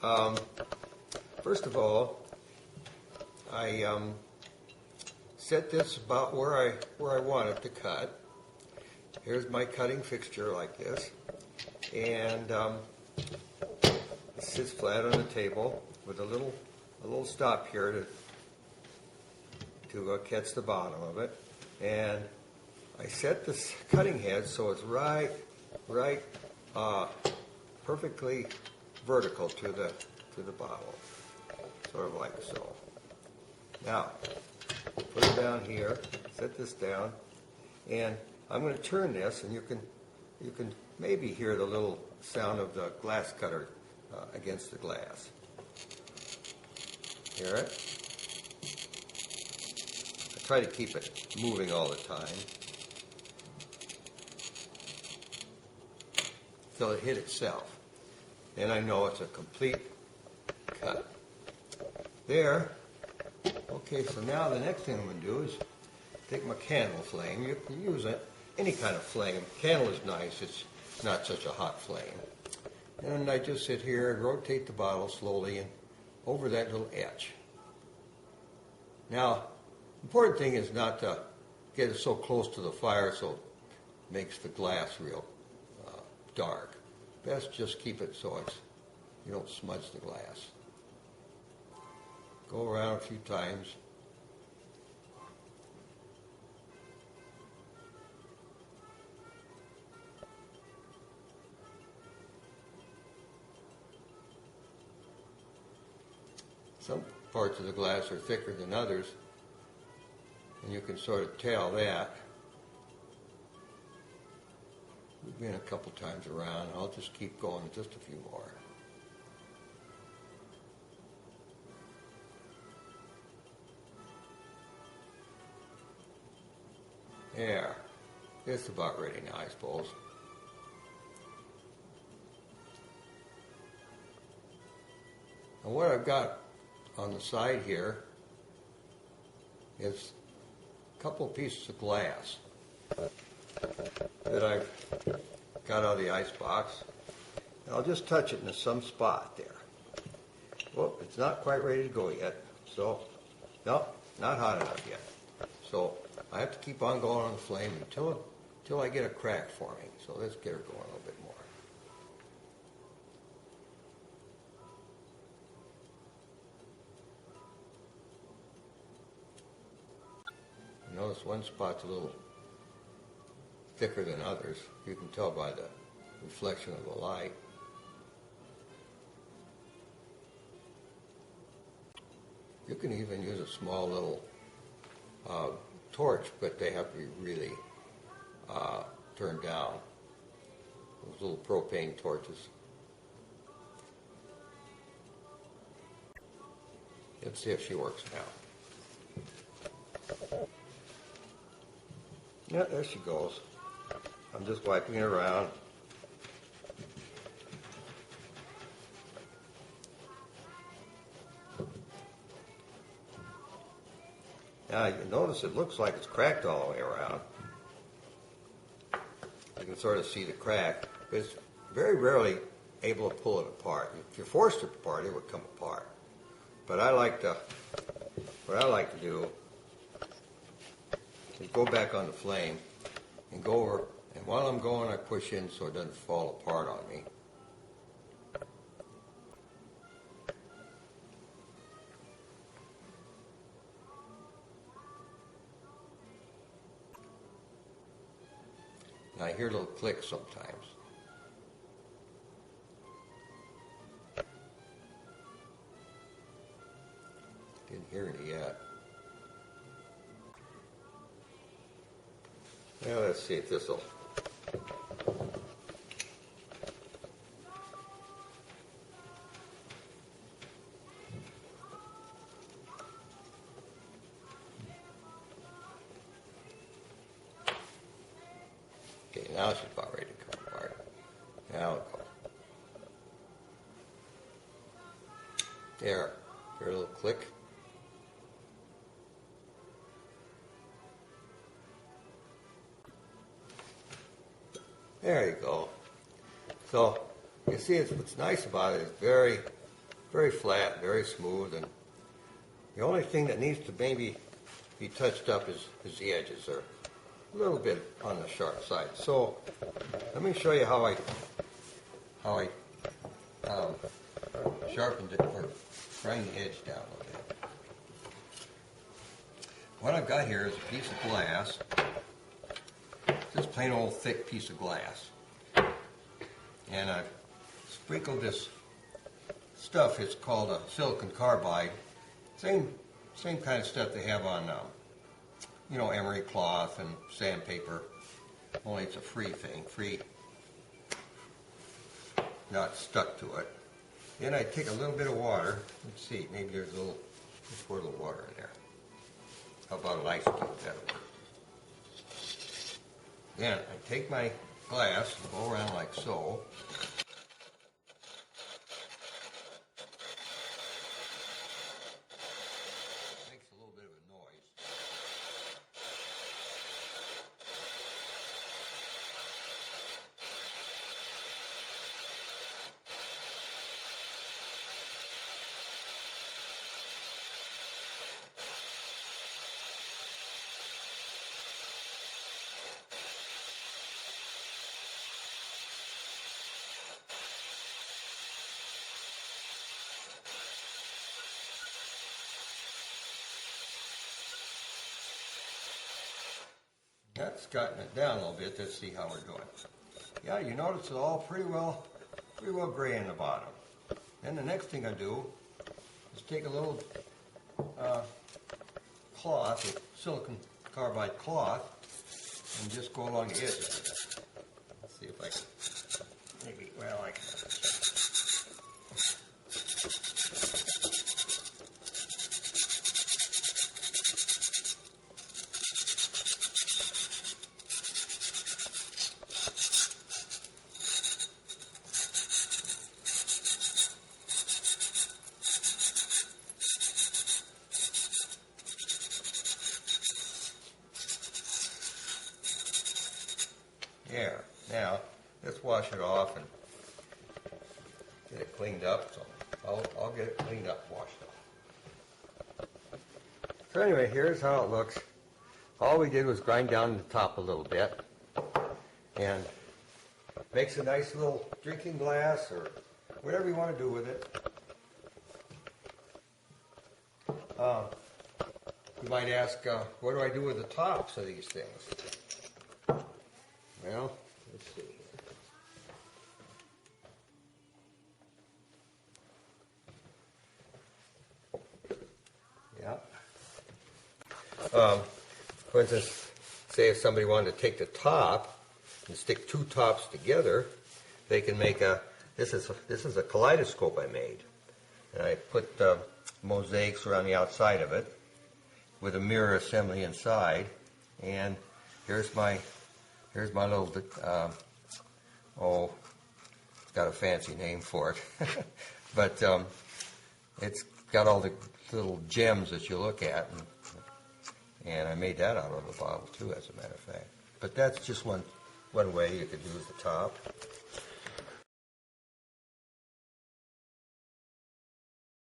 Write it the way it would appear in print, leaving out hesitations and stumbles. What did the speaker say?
Um, First of all, I set this about where I want it to cut. Here's my cutting fixture like this, and it sits flat on the table with a little stop here to catch the bottom of it, and I set this cutting head so it's right perfectly vertical to the bottle, sort of like so. Now, put it down here, set this down, and I'm going to turn this, and you can maybe hear the little sound of the glass cutter against the glass. Hear it? I try to keep it moving all the time till it hit itself. And I know it's a complete cut. There. Okay, so now the next thing I'm going to do is take my candle flame. You can use any kind of flame. Candle is nice. It's not such a hot flame. And I just sit here and rotate the bottle slowly and over that little edge. Now, the important thing is not to get it so close to the fire so it makes the glass real dark. Best just keep it so you don't smudge the glass. Go around a few times. Some parts of the glass are thicker than others, and you can sort of tell that. We've been a couple times around. I'll just keep going just a few more. There. It's about ready now, I suppose. And what I've got on the side here is a couple pieces of glass that I've got out of the ice box. And I'll just touch it in some spot there. Well, it's not quite ready to go yet. So, no, not hot enough yet. So I have to keep on going on the flame until I get a crack forming. So let's get her going a little bit more. Notice one spot's a little thicker than others. You can tell by the reflection of the light. You can even use a small little torch, but they have to be really turned down. Those little propane torches. Let's see if she works now. Yeah, there she goes. I'm just wiping it around. Now you notice it looks like it's cracked all the way around. You can sort of see the crack, but it's very rarely able to pull it apart. If you're forced to apart, it would come apart. But what I like to do is go back on the flame and go over, and while I'm going I push in so it doesn't fall apart on me. And I hear little clicks sometimes. Didn't hear any yet. Well, let's see if this will. Okay, now she's about ready to come apart. Now it'll go. There. Hear a little click. There you go. So you see, what's nice about it is very very flat, very smooth, and the only thing that needs to maybe be touched up is the edges. They're a little bit on the sharp side. So let me show you how I sharpened it or grind the edge down a little bit. What I've got here is a piece of glass, just plain old thick piece of glass, and I've sprinkled this stuff. It's called a silicon carbide. Same kind of stuff they have on, emery cloth and sandpaper. Only it's a free thing, not stuck to it. Then I take a little bit of water. Let's see, maybe there's just pour a little water in there. How about an ice cube? That'll work. Then I take my glass, go around like so. Makes a little bit of a noise. That's gotten it down a little bit. Let's see how we're doing. Yeah, you notice it's all pretty well gray in the bottom. Then the next thing I do is take a little cloth, a silicon carbide cloth, and just go along the edges of it. Let's see if I can, maybe, well, I can. There. Now, let's wash it off and get it cleaned up. So I'll get it cleaned up, washed off. So anyway, here's how it looks. All we did was grind down the top a little bit, and makes a nice little drinking glass or whatever you want to do with it. You might ask, what do I do with the tops of these things? Well, let's see here. Yeah. For instance, say if somebody wanted to take the top and stick two tops together, they can make this is a kaleidoscope I made. And I put mosaics around the outside of it with a mirror assembly inside. And here's my little, it's got a fancy name for it, but it's got all the little gems that you look at, and I made that out of a bottle too, as a matter of fact. But that's just one way you could use the top.